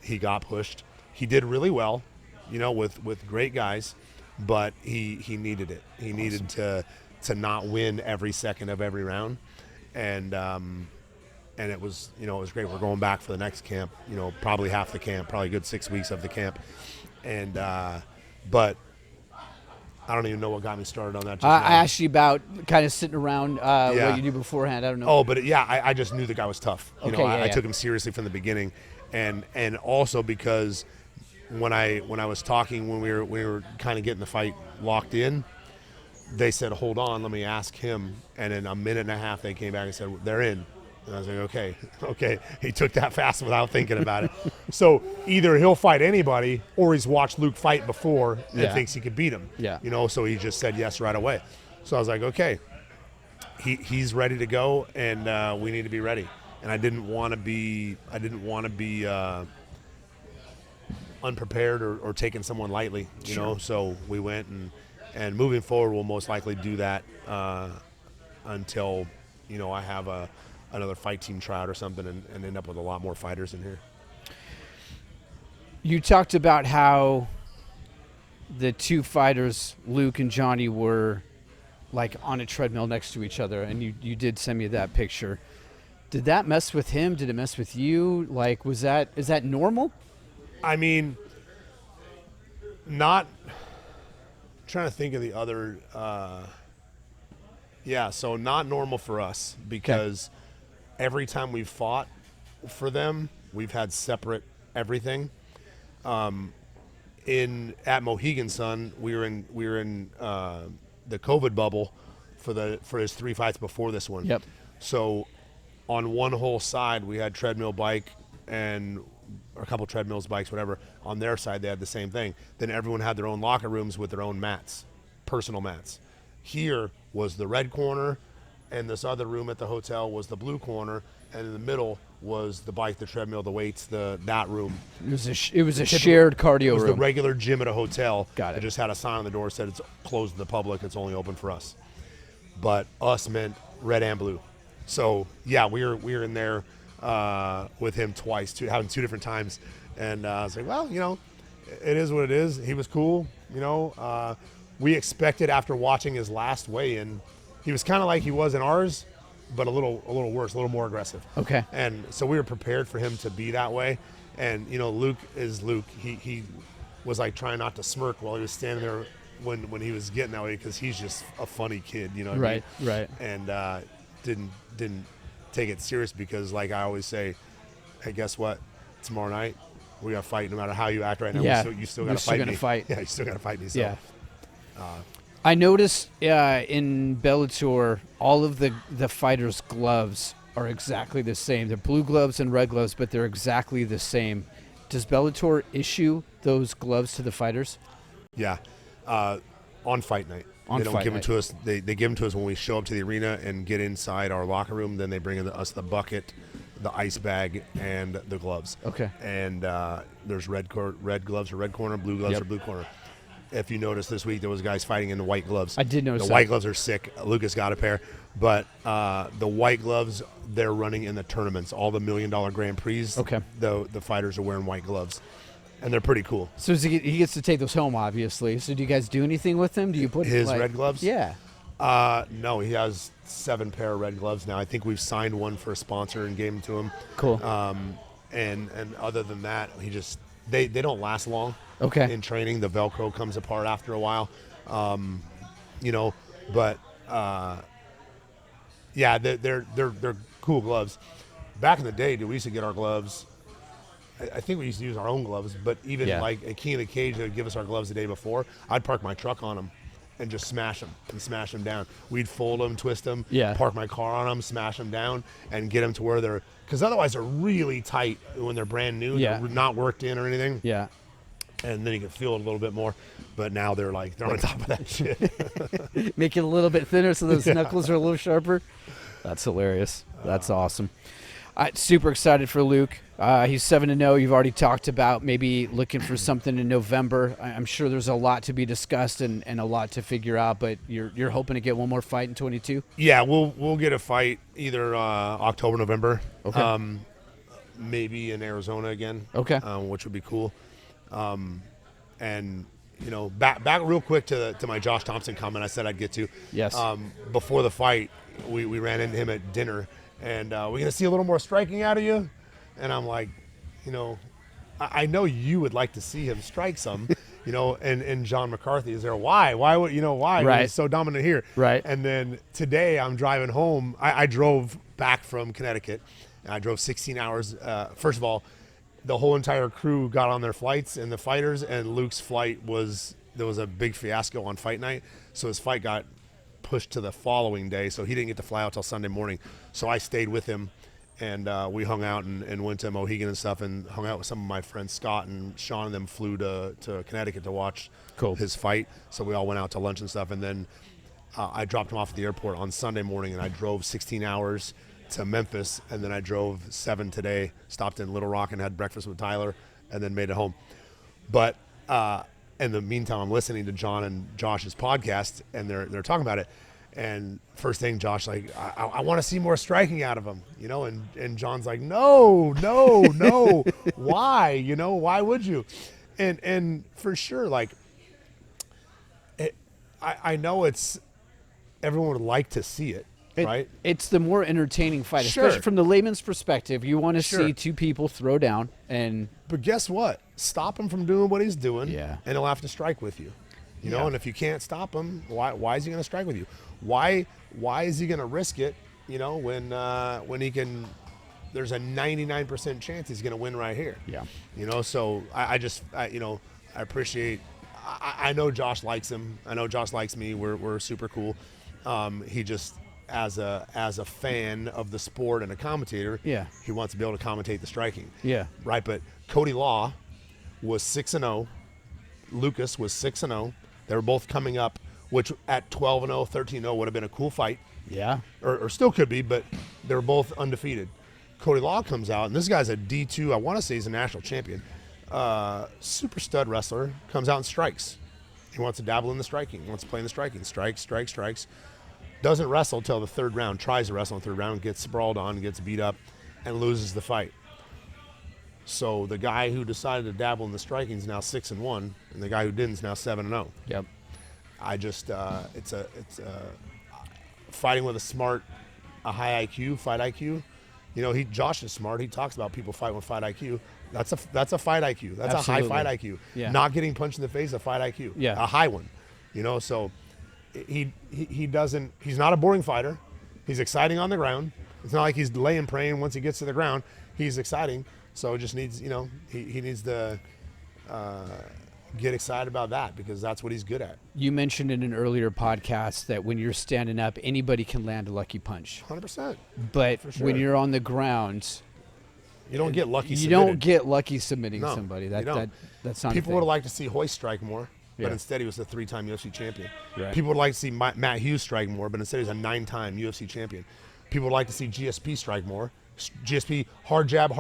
He got pushed. He did really well, with great guys, but he needed it. He needed to not win every second of every round, and it was it was great. We're going back for the next camp. Probably half the camp, probably a good 6 weeks of the camp, and but I don't even know what got me started on that. I asked you about kind of sitting around what you do beforehand. I don't know. Oh, but I just knew the guy was tough. I took him seriously from the beginning. And also because when I was talking, when we were kind of getting the fight locked in, they said, hold on, let me ask him. And in a minute and a half, they came back and said, they're in. And I was like, okay. He took that fast without thinking about it. So either he'll fight anybody, or he's watched Luke fight before and thinks he could beat him. Yeah. So he just said yes right away. So I was like, okay, he's ready to go, and we need to be ready. And I didn't want to be unprepared or taking someone lightly, you know. So we went, and moving forward, we'll most likely do that until I have another fight team tryout or something, and end up with a lot more fighters in here. You talked about how the 2 fighters, Luke and Johnny, were like on a treadmill next to each other, and you did send me that picture. Did that mess with him? Did it mess with you? Like, is that normal? I mean, not trying to think of the other. So not normal for us, because every time we've fought for them, we've had separate everything. At Mohegan Sun, we were in the COVID bubble for his 3 fights before this one. Yep. So on one whole side, we had treadmill, bike, and a couple treadmills, bikes, whatever. On their side, they had the same thing. Then everyone had their own locker rooms with their own mats, personal mats. Here was the red corner, and this other room at the hotel was the blue corner, and in the middle was the bike, the treadmill, the weights, that room. It was a shared cardio room. It was the regular gym at a hotel. Got it. It just had a sign on the door that said it's closed to the public. It's only open for us. But us meant red and blue. So yeah, we were in there with him twice, having 2 different times, and I was like, well, it is what it is. He was cool. We expected after watching his last weigh-in, he was kind of like he was in ours, but a little worse, a little more aggressive. Okay. And so we were prepared for him to be that way. And Luke is Luke. He was like trying not to smirk while he was standing there when he was getting that way, because he's just a funny kid, what right, I mean? Right. And didn't take it serious, because like I always say, hey, guess what? Tomorrow night we got to fight. No matter how you act right now, you still got to fight me. Yeah, you still got to fight me. So. Yeah. I noticed in Bellator, all of the fighters' gloves are exactly the same. They're blue gloves and red gloves, but they're exactly the same. Does Bellator issue those gloves to the fighters? Yeah, on fight night. They don't give them to us. They give them to us when we show up to the arena and get inside our locker room. Then they bring us the bucket, the ice bag, and the gloves. Okay. And there's red gloves or red corner, blue gloves or blue corner. If you notice this week, there was guys fighting in the white gloves. I did notice the white gloves are sick. Lucas got a pair. But the white gloves, they're running in the tournaments. All the $1 million Grand Prix, okay. The fighters are wearing white gloves. And they're pretty cool. So he gets to take those home, obviously. So do you guys do anything with them? Do you put his red gloves? Yeah. No, he has 7 pair of red gloves now. I think we've signed one for a sponsor and gave them to him. Cool. And other than that, they don't last long. Okay. In training, the Velcro comes apart after a while. But yeah, they're cool gloves. Back in the day, we used to get our gloves. I think we used to use our own gloves, but even like a King of the Cage that would give us our gloves the day before, I'd park my truck on them and just smash them down. We'd fold them, twist them, park my car on them, smash them down, and get them to where they're, because otherwise they're really tight when they're brand new. They're not worked in or anything. Yeah. And then you can feel it a little bit more, but now they're on top of that shit. Make it a little bit thinner so those knuckles are a little sharper. That's hilarious. That's awesome. Super excited for Luke. He's 7-0. You've already talked about maybe looking for something in November. I'm sure there's a lot to be discussed and a lot to figure out, but you're hoping to get one more fight in 22? Yeah, we'll get a fight either October, November. Okay. Maybe in Arizona again. Okay. Which would be cool. And back real quick to my Josh Thompson comment I said I'd get to. Yes. Before the fight, we ran into him at dinner, and we're going to see a little more striking out of you. And I'm like, I know you would like to see him strike some, and John McCarthy is there. Why? Why would, why? Right. He's so dominant here. Right. And then today I'm driving home. I drove back from Connecticut, and I drove 16 hours. First of all, the whole entire crew got on their flights and the fighters, and Luke's flight there was a big fiasco on fight night. So his fight got pushed to the following day. So he didn't get to fly out till Sunday morning. So I stayed with him, and we hung out and went to Mohegan and stuff, and hung out with some of my friends. Scott and Sean and them flew to Connecticut to watch his fight. So we all went out to lunch and stuff. And then I dropped him off at the airport on Sunday morning, and I drove 16 hours to Memphis, and then I drove 7 today, stopped in Little Rock and had breakfast with Tyler, and then made it home. But in the meantime, I'm listening to John and Josh's podcast, and they're talking about it. And first thing, Josh, like, I want to see more striking out of him, and John's like, no, why, why would you? And for sure, like, I know everyone would like to see it. Right? It's the more entertaining fight, especially from the layman's perspective. You want to see two people throw down. But guess what? Stop him from doing what he's doing, and he'll have to strike with you. And if you can't stop him, why is he going to strike with you? Why is he going to risk it, when he can – there's a 99% chance he's going to win right here. Yeah. So I appreciate – I know Josh likes him. I know Josh likes me. We're super cool. He just – as a fan of the sport and a commentator, he wants to be able to commentate the striking. Yeah. Right, but Cody Law was 6-0. Lucas was 6-0. They were both coming up, which at 12-0, 13-0 would have been a cool fight. Yeah. Or still could be, but they're both undefeated. Cody Law comes out, and this guy's a D2. I want to say he's a national champion. Super stud wrestler, comes out and strikes. He wants to dabble in the striking. He wants to play in the striking. Strikes. Doesn't wrestle till the third round. Tries to wrestle in the third round, gets sprawled on, gets beat up, and loses the fight. So the guy who decided to dabble in the striking is now 6-1, and the guy who didn't is now 7-0. Yep. I just it's fighting with a high IQ, fight IQ. You know, Josh is smart. He talks about people fighting with fight IQ. That's a fight IQ. That's Absolutely. a high fight IQ. Yeah. Not getting punched in the face, a fight IQ. Yeah. A high one. You know, so he doesn't. He's not a boring fighter. He's exciting on the ground. It's not like he's laying praying once he gets to the ground. He's exciting. So it just needs, you know, he needs to get excited about that because that's what he's good at. You mentioned in an earlier podcast that when you're standing up, anybody can land a lucky punch. 100%. But For sure. when you're on the ground, You don't get lucky. you don't get lucky submitting No, somebody. you That's don't. not. People would have liked to see Hoist strike more, but Yeah. instead he was a 3-time UFC champion. Right. People would like to see Matt Hughes strike more, but instead he's a 9-time UFC champion. People would like to see GSP strike more. GSP, hard jab,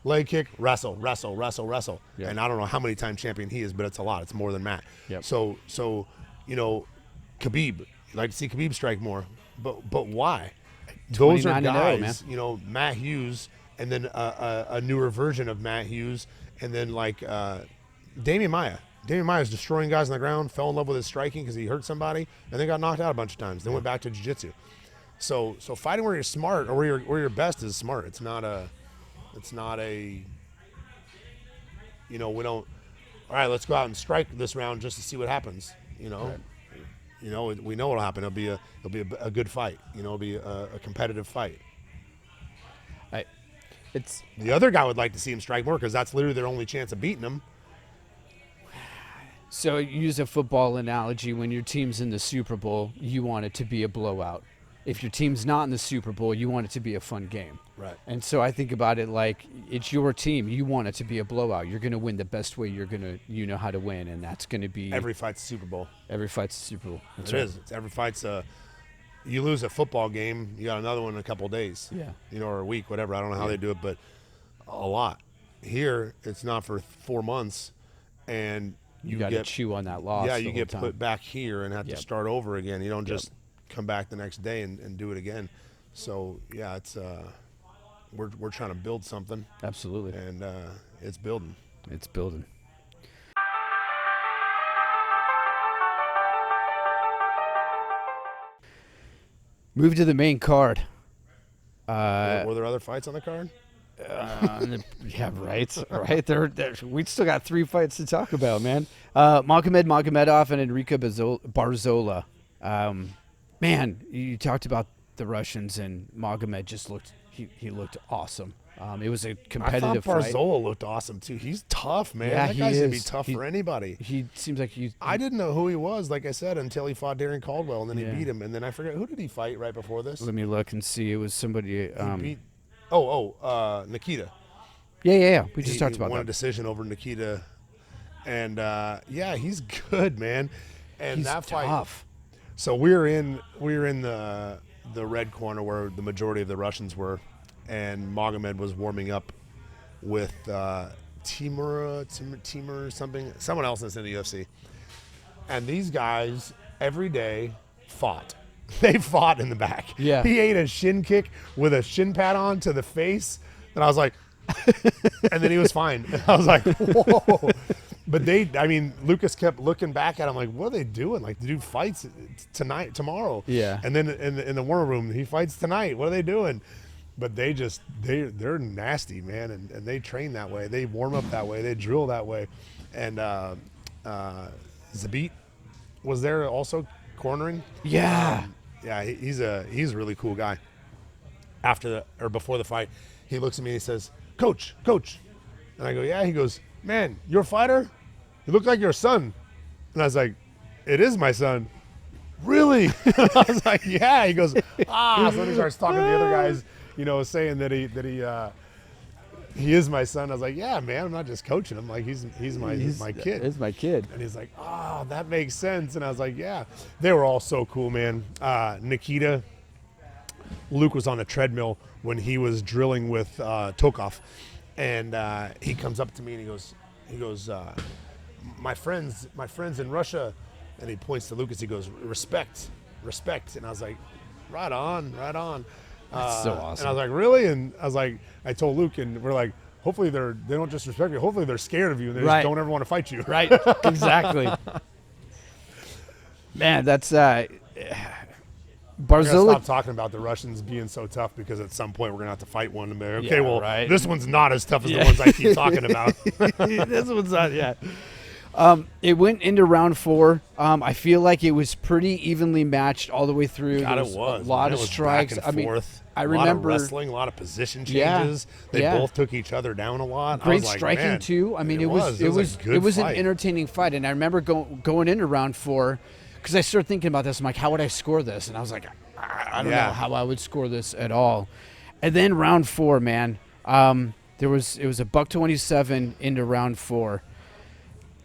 leg kick, wrestle. Yeah. And I don't know how many time champion he is, but it's a lot. It's more than Matt. Yep. So you know, Khabib, you'd like to see Khabib strike more, but why? Those are 29-0, guys, man. you know, Matt Hughes, and then a newer version of Matt Hughes, and then like Damian Maia. Damian Maia is destroying guys on the ground, fell in love with his striking because he hurt somebody, and then got knocked out a bunch of times. Then went back to jiu-jitsu. So fighting where you're smart or where you're best is smart. It's not a, you know, we don't. All right, let's go out and strike this round just to see what happens. You know, Right. you know, we know what'll happen. It'll be a good fight. You know, it'll be a competitive fight. It's The other guy would like to see him strike more because that's literally their only chance of beating him. so use a football analogy. When your team's in the Super Bowl, you want it to be a blowout. If your team's not in the Super Bowl, you want it to be a fun game. Right. And so I think about it like it's your team. You want it to be a blowout. You're going to win the best way you know how to win, and that's going to be Every fight's a Super Bowl. every fight's a Super Bowl. That's It right. is. It's every fight's you lose a football game, you got another one in a couple of days. Yeah. You know, or a week, whatever. I don't know how they do it, but a lot. Here, it's not for 4 months, and You got to get chew on that loss. yeah, the you whole get time. put back here and have Yep. to start over again. You don't just come back the next day and do it again. So yeah, it's we're trying to build something, Absolutely. and it's building. It's building. Move to the main card. Were there other fights on the card? Yeah, right. Right. We still got 3 fights to talk about, man. Magomedov and Enrique Barzola. Man, you talked about the Russians, and Magomed just looked. He looked awesome. It was a I competitive thought fight. Barzola looked awesome too. He's tough, man. Yeah, that he guy's gonna be is. tough He- for anybody. He seems like he. I didn't know who he was, like I said, until he fought Darren Caldwell, and then Yeah. he beat him. And then I forget, who did he fight right before this? Let me look and see. It was somebody. He beat, Nikita. Yeah. We just He talked about won a that. decision over Nikita, and yeah, he's good, man. And He's that fight. tough. So we're in the red corner where the majority of the Russians were, and Magomed was warming up with Timur something, someone else that's in the UFC. And these guys every day fought. They fought in the back. Yeah. He ate a shin kick with a shin pad on to the face, and I was like, and then he was fine. I was like, whoa. But Lucas kept looking back at him like, what are they doing? Like, the dude fights tomorrow. Yeah. And then in the warm room, he fights tonight. What are they doing? But they're nasty, man, and they train that way. They warm up that way. They drill that way. And Zabit was there also cornering. Yeah. Yeah, he's a really cool guy. Before the fight, he looks at me and he says, Coach. And I go, yeah. He goes, man, you're a fighter? You look like your son. And I was like, it is my son. Really? I was like, yeah. He goes, So then he starts talking to the other guys, saying that he he is my son. I was like, yeah, man, I'm not just coaching him. Like, he's my kid. He's my kid. And he's like, oh, that makes sense. And I was like, yeah. They were all so cool, man. Nikita, Luke was on a treadmill when he was drilling with Tokov. And he comes up to me and he goes, my friends in Russia. And he points to Lucas. He goes, respect. And I was like, right on. That's so awesome. And I was like, really? And I was like, I told Luke, and we're like, hopefully they don't just respect you. Hopefully they're scared of you and they just don't ever want to fight you. Right. Exactly. Man, that's Barzilla. Stop talking about the Russians being so tough, because at some point we're gonna have to fight one and be like, okay, this one's not as tough as the ones I keep talking about. This one's not. Yeah. It went into round 4. I feel like it was pretty evenly matched all the way through. God, there it was. a lot of strikes. Back and forth. I remember a lot of wrestling, a lot of position changes. They both took each other down a lot. Great striking too. I mean, it was an entertaining fight, and I remember going into round 4, because I started thinking about this. I'm like, how would I score this? And I was like, I don't know how I would score this at all. And then round 4, man, it was a $127 into round 4.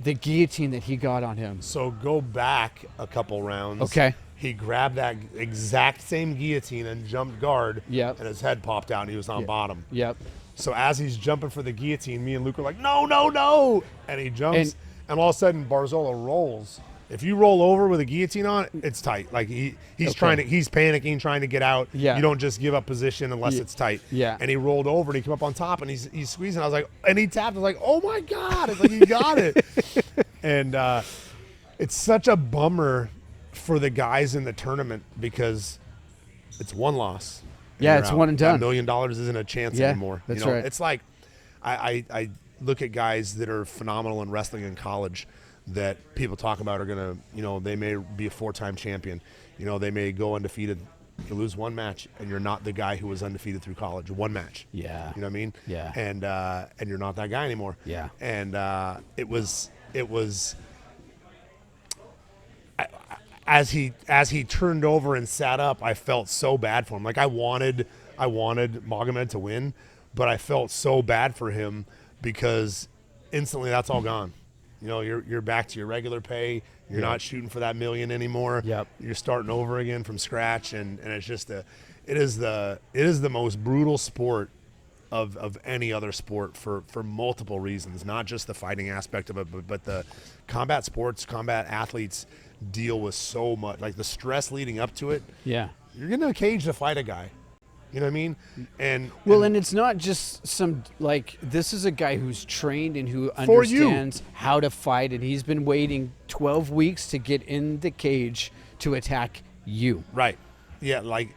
The guillotine that he got on him. So go back a couple rounds. Okay. He grabbed that exact same guillotine and jumped guard. Yep. And his head popped out and he was on bottom. Yep. So as he's jumping for the guillotine, me and Luke are like, no. And he jumps, and all of a sudden Barzola rolls. If you roll over with a guillotine on, it's tight. Like he's panicking, trying to get out. Yeah. You don't just give up position unless it's tight. Yeah. And he rolled over and he came up on top and he's squeezing. I was like, and he tapped. I was like, oh my God. It's like, you got it. And it's such a bummer for the guys in the tournament, because it's one loss. Yeah, it's one and done. $1 million isn't a chance anymore. That's right. It's like, I look at guys that are phenomenal in wrestling in college that people talk about are going to, they may be a 4-time champion. They may go undefeated. You lose one match, and you're not the guy who was undefeated through college. One match. Yeah. You know what I mean? Yeah. And you're not that guy anymore. Yeah. And it was as he turned over and sat up, I felt so bad for him. Like I wanted Magomed to win, but I felt so bad for him, because instantly that's all gone. You're back to your regular pay. You're not shooting for that $1 million anymore. Yep. You're starting over again from scratch, and it's just it is the most brutal sport of any other sport for multiple reasons, not just the fighting aspect of it, but the combat athletes deal with so much, like the stress leading up to it. Yeah. You're in a cage to fight a guy. You know what I mean? And it's not just this is a guy who's trained and who understands how to fight, and he's been waiting 12 weeks to get in the cage to attack you. Right. Yeah, like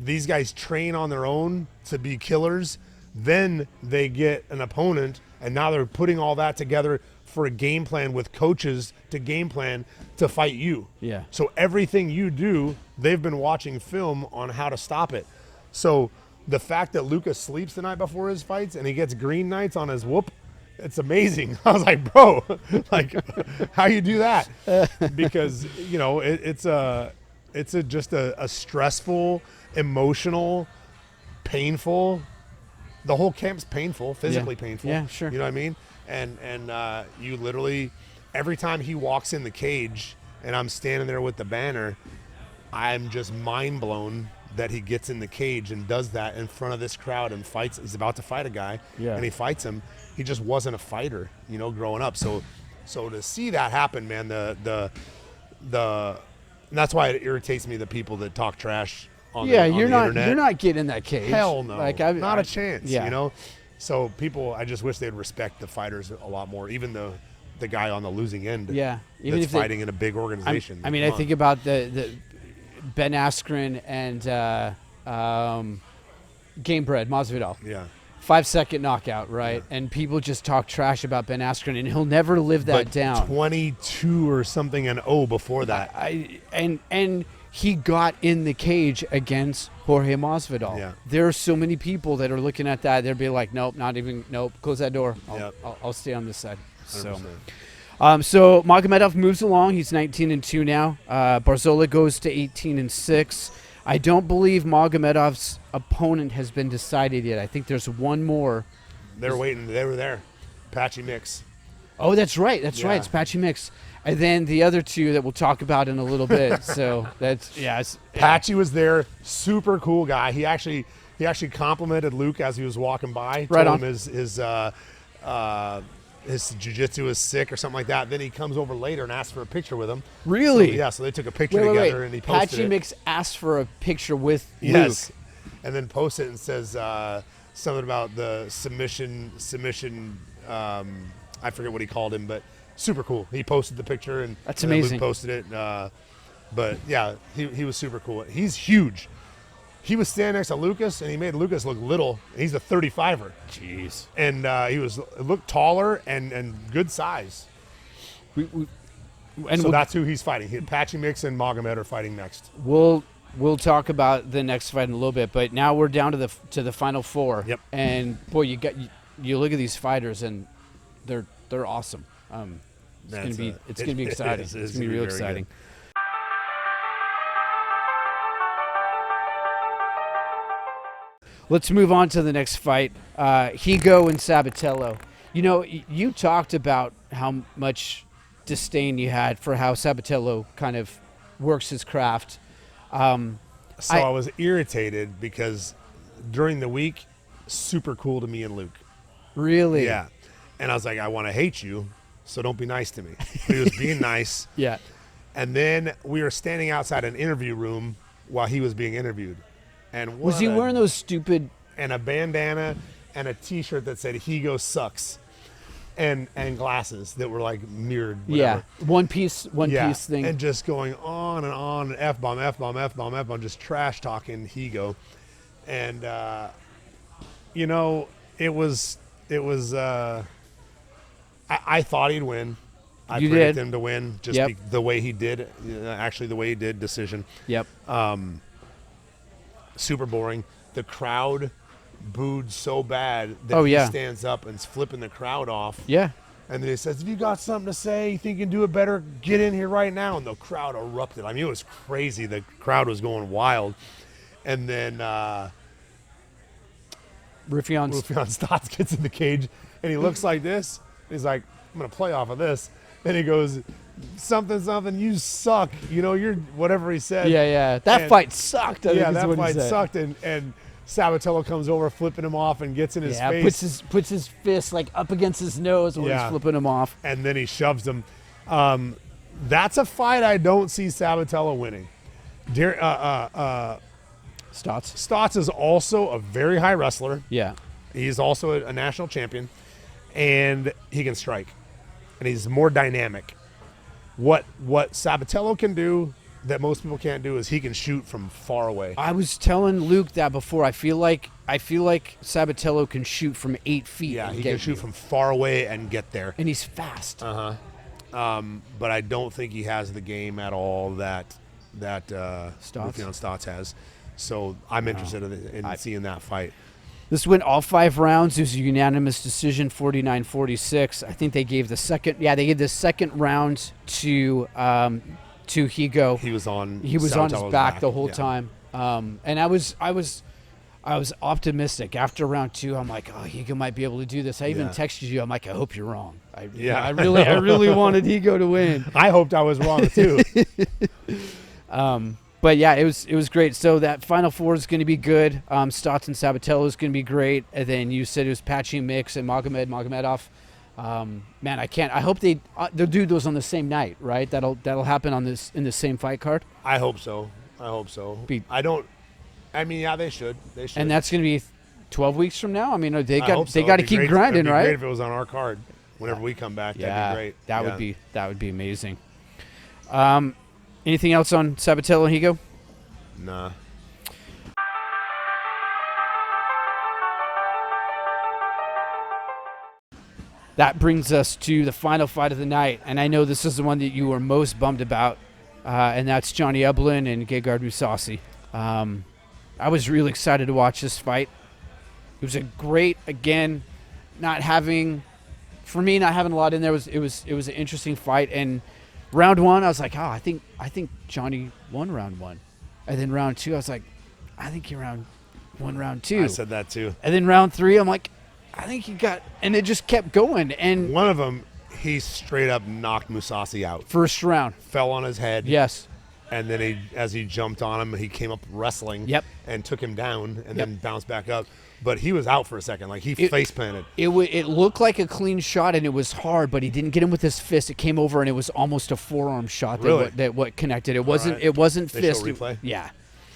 these guys train on their own to be killers, then they get an opponent, and now they're putting all that together for a game plan with coaches to game plan to fight you. Yeah. So everything you do, they've been watching film on how to stop it. So the fact that Lucas sleeps the night before his fights and he gets green nights on his whoop, it's amazing. I was like, bro, like, how you do that? Because it's just a stressful, emotional, painful. The whole camp's painful, physically painful. Yeah, sure. You know what I mean? And you literally, every time he walks in the cage and I'm standing there with the banner, I'm just mind blown that he gets in the cage and does that in front of this crowd and fights. He's about to fight a guy, and he fights him. He just wasn't a fighter, growing up. So to see that happen, man, the that's why it irritates me, the people that talk trash on the internet. You're not getting in that cage. Hell no. Not a chance. Yeah. So people, I just wish they'd respect the fighters a lot more, even the guy on the losing end. Yeah. Even if fighting in a big organization. I think about the Ben Askren and Gamebred Masvidal. Yeah. 5-second knockout, right? Yeah. And people just talk trash about Ben Askren, and he'll never live that down. 22 or something and 0 before that. And he got in the cage against Jorge Masvidal. Yeah. There are so many people that are looking at that. They'll be like, nope, close that door. I'll stay on this side. 100%. So Magomedov moves along. He's 19-2 now. Barzola goes to 18-6. I don't believe Magomedov's opponent has been decided yet. I think there's one more They're waiting. They were there. Patchy Mix. Oh, that's right. That's right. It's Patchy Mix. And then the other two that we'll talk about in a little bit. So that's Patchy was there. Super cool guy. He actually complimented Luke as he was walking by. Right told on. him his jiu-jitsu is sick or something like that. Then he comes over later and asks for a picture with him. Really? So they took a picture Wait. together and he posted Patchy it. Mix asked for a picture with Yes. Luke. And then posted it and says something about the submission. I forget what he called him, but super cool. He posted the picture and That's and then amazing. Luke posted it. But yeah, he was super cool. He's huge. He was standing next to Lucas, and he made Lucas look little. He's a 35er. Jeez. And looked taller and good size. So that's who he's fighting. Patchy Mix and Magomed are fighting next. We'll talk about the next fight in a little bit, but now we're down to the final four. Yep. And boy, you look at these fighters, and they're awesome. It's gonna be exciting. It's gonna be real exciting. Good. Let's move on to the next fight. Higo and Sabatello. You know, you talked about how much disdain you had for how Sabatello kind of works his craft. I was irritated because during the week, super cool to me and Luke. Really? Yeah. And I was like, I want to hate you, so don't be nice to me. But he was being nice. Yeah. And then we were standing outside an interview room while he was being interviewed. And was he wearing those stupid... And a bandana and a T-shirt that said "Higo sucks," and glasses that were like mirrored. Whatever. Yeah, one piece thing. And just going on and on, F-bomb, F-bomb, F-bomb, F-bomb, just trash talking Higo. And, it was I thought he'd win. I predicted him to win just the way he did. Actually, the way he did, decision. Yep. Super boring. The crowd booed so bad that he stands up and's flipping the crowd off. Yeah. And then he says, if you got something to say, you think you can do it better, get in here right now. And the crowd erupted. I mean, it was crazy. The crowd was going wild. And then Ruffian Stotts gets in the cage, and he looks like this. He's like, I'm going to play off of this. Then he goes, something, you suck. You're whatever he said. Yeah. That fight sucked. That fight sucked. And Sabatello comes over, flipping him off, and gets in his face. Puts his fist like up against his nose when he's flipping him off. And then he shoves him. That's a fight I don't see Sabatello winning. Stotts is also a very high wrestler. Yeah. He's also a national champion, and he can strike. And he's more dynamic. What Sabatello can do that most people can't do is he can shoot from far away. I was telling Luke that before. I feel like Sabatello can shoot from 8 feet. Yeah, he can shoot from far away and get there. And he's fast. But I don't think he has the game at all that Stotts has. So I'm interested in seeing that fight. This went all 5 rounds. It was a unanimous decision, 49-46. I think they gave the second. Yeah, they gave the second round to Higo. He was on his back the whole time. And I was optimistic after round 2. I'm like, oh, Higo might be able to do this. I even texted you. I'm like, I hope you're wrong. I really wanted Higo to win. I hoped I was wrong too. But yeah, it was great. So that final 4 is going to be good. Stotts and Sabatello is going to be great. And then you said it was Patchy Mix and Magomedov. Man, I can't. I hope they'll do those on the same night, right? That'll happen in the same fight card. I hope so. They should. And that's going to be 12 weeks from now. I mean, they got to keep grinding, right? It'd be great if it was on our card whenever we come back. That'd be great. That would be amazing. Anything else on Sabatello and Higo? Nah. That brings us to the final fight of the night, and I know this is the one that you were most bummed about, and that's Johnny Eblin and Gegard Mousasi. I was really excited to watch this fight. It was a great, again, not having a lot in there. It was an interesting fight, and round 1, I was like, I think Johnny won round 1, and then round 2, I was like, I think he won round 2. I said that too. And then round 3, I'm like, I think he got, and it just kept going. And one of them, he straight up knocked Mousasi out. First round. Fell on his head. Yes. And then as he jumped on him, he came up wrestling. Yep. And took him down and then bounced back up. But he was out for a second. Like, he face planted. It looked like a clean shot, and it was hard, but he didn't get him with his fist. It came over, and it was almost a forearm shot that connected. It wasn't fist. Show replay?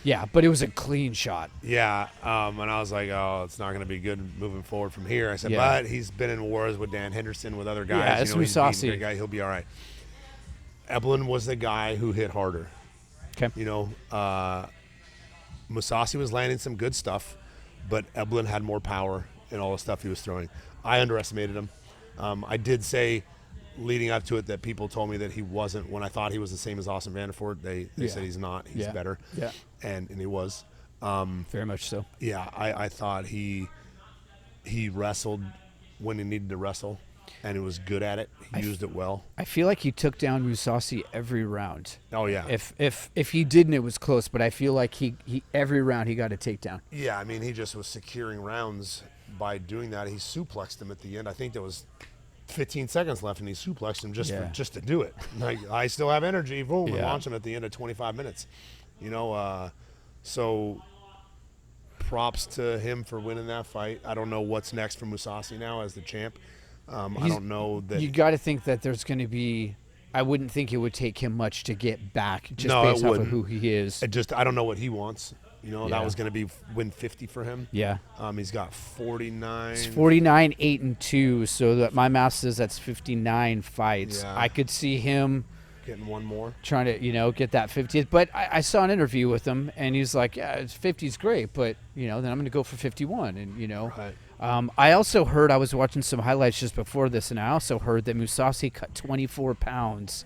Yeah, but it was a clean shot. Yeah, and I was like, oh, it's not going to be good moving forward from here. I said, but he's been in wars with Dan Henderson, with other guys. Yeah, it's Mousasi. He's a guy. He'll be all right. Eblen was the guy who hit harder. Okay. Mousasi was landing some good stuff, but Eblen had more power in all the stuff he was throwing. I underestimated him. I did say leading up to it that people told me that he wasn't, when I thought he was the same as Austin Vanderford, they said he's not. He's better. Yeah. And he was. Very much so. Yeah, I thought he wrestled when he needed to wrestle, and he was good at it. He used it well. I feel like he took down Mousasi every round. Oh yeah. If he didn't, it was close. But I feel like he every round he got a takedown. Yeah, I mean, he just was securing rounds by doing that. He suplexed him at the end. I think there was 15 seconds left, and he suplexed him just to do it. Like, I still have energy. Boom, and launch him at the end of 25 minutes. So props to him for winning that fight. I don't know what's next for Mousasi now as the champ. I don't know that. You got to think that there's going to be. I wouldn't think it would take him much to get back, just based off of who he is. I don't know what he wants. That was going to be win 50 for him. Yeah. He's got 49. It's 49, 8-2. So that my math says that's 59 fights. Yeah. I could see him getting one more, trying to get that 50th. But I saw an interview with him, and he's like, yeah, 50 is great, but then I'm going to go for 51, and Right. I also heard, I was watching some highlights just before this, and I also heard that Mousasi cut 24 pounds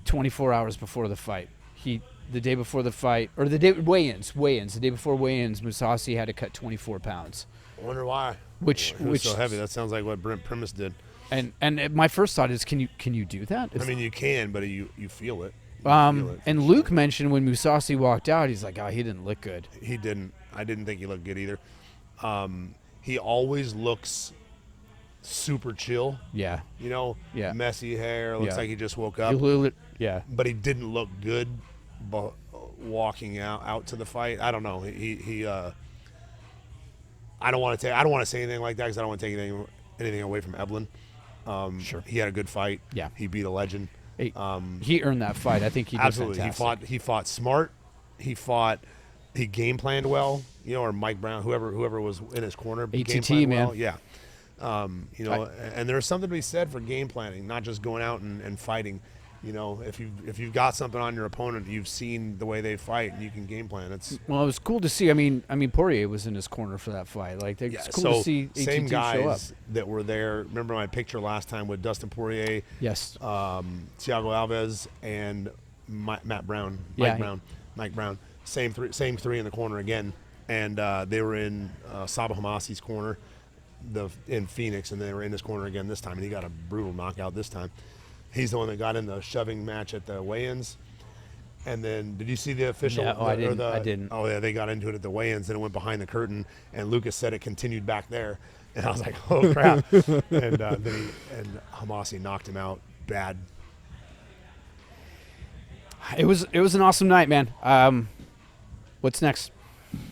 24 hours before the fight. The day before the fight, or the day weigh-ins, the day before weigh-ins, Mousasi had to cut 24 pounds. I wonder why. Which so heavy? That sounds like what Brent Primus did. And my first thought is, can you do that? I mean, you can, but you feel it. And Luke mentioned when Mousasi walked out, he's like, he didn't look good. He didn't. I didn't think he looked good either. He always looks super chill. Yeah. Messy hair. Looks like he just woke up. Yeah. But he didn't look good walking out to the fight. I don't know. He I don't want to say anything like that because I don't want to take anything away from Eblen. Sure. He had a good fight. Yeah. He beat a legend. He earned that fight. I think he did absolutely. fantastic. He fought smart. He game planned well. Or Mike Brown, whoever was in his corner. ATT, man. Well. Yeah. And there's something to be said for game planning, not just going out and fighting. If you've got something on your opponent, you've seen the way they fight, and you can game plan. It was cool to see. I mean, Poirier was in his corner for that fight. Like, it's cool to see ATT same guys show up. that were there. Remember my picture last time with Dustin Poirier? Yes. Thiago Alves and Matt Brown. Mike Brown. Same three in the corner again, and they were in Sabah Hamasi's corner, in Phoenix, and they were in his corner again this time, and he got a brutal knockout this time. He's the one that got in the shoving match at the weigh-ins. And then, did you see the official? Yeah, I didn't. Oh, yeah, they got into it at the weigh-ins, and it went behind the curtain, and Lucas said it continued back there. And I was like, oh, crap. and Hamasi knocked him out bad. It was an awesome night, man. What's next?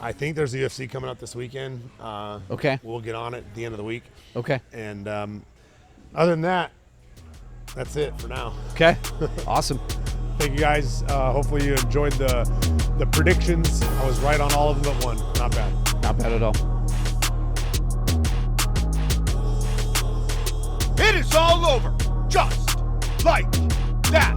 I think there's the UFC coming up this weekend. Okay. We'll get on it at the end of the week. Okay. And other than that, that's it for now. Okay. Awesome. Thank you guys. Hopefully you enjoyed the predictions. I was right on all of them but one. Not bad. Not bad at all. It is all over, just like that.